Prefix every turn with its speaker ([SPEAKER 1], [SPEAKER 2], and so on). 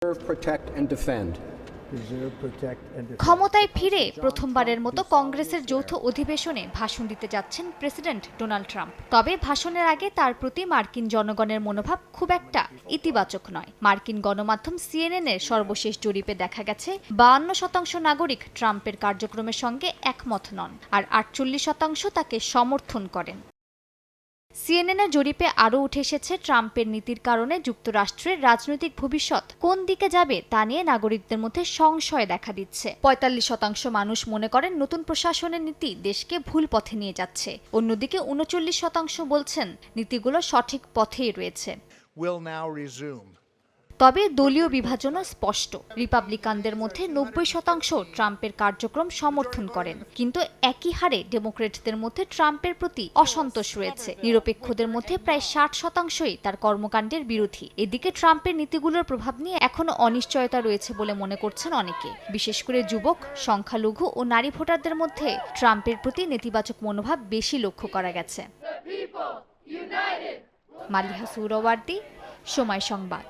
[SPEAKER 1] protect and defend.
[SPEAKER 2] ক্ষমতায় ফিরে প্রথমবারের মতো কংগ্রেসের যৌথ অধিবেশনে ভাষণ দিতে যাচ্ছেন প্রেসিডেন্ট ডোনাল্ড ট্রাম্প। তবে ভাষণের আগে তার প্রতি মার্কিন জনগণের মনোভাব খুব একটা ইতিবাচক নয়। মার্কিন গণমাধ্যম CNN এর সর্বশেষ জরিপে দেখা গেছে 52% নাগরিক ট্রাম্পের কার্যক্রমের সঙ্গে একমত নন, আর 48% তাকে সমর্থন করেন। CNN এর জরিপে আরও উঠে এসেছে, ট্রাম্পের নীতির কারণে যুক্তরাষ্ট্রের রাজনৈতিক ভবিষ্যৎ কোন দিকে যাবে তা নিয়ে নাগরিকদের মধ্যে সংশয় দেখা দিচ্ছে। 45% মানুষ মনে করেন নতুন প্রশাসনের নীতি দেশকে ভুল পথে নিয়ে যাচ্ছে। অন্যদিকে 39% বলছেন নীতিগুলো সঠিক পথেই রয়েছে। তবে দলীয় বিভাজনও স্পষ্ট। রিপাবলিকানদের মধ্যে 90% ট্রাম্পের কার্যক্রম সমর্থন করেন, কিন্তু একই হারে ডেমোক্রেটদের মধ্যে ট্রাম্পের প্রতি অসন্তোষ রয়েছে। নিরপেক্ষদের মধ্যে প্রায় 60%ই তার কর্মকাণ্ডের বিরোধী। এদিকে ট্রাম্পের নীতিগুলোর প্রভাব নিয়ে এখনো অনিশ্চয়তা রয়েছে বলে মনে করছেন অনেকে। বিশেষ করে যুবক, সংখ্যালঘু ও নারী ভোটারদের মধ্যে ট্রাম্পের প্রতি নেতিবাচক মনোভাব বেশি লক্ষ্য করা গেছে। মালিহা সুহরাওয়ার্দী, সময় সংবাদ।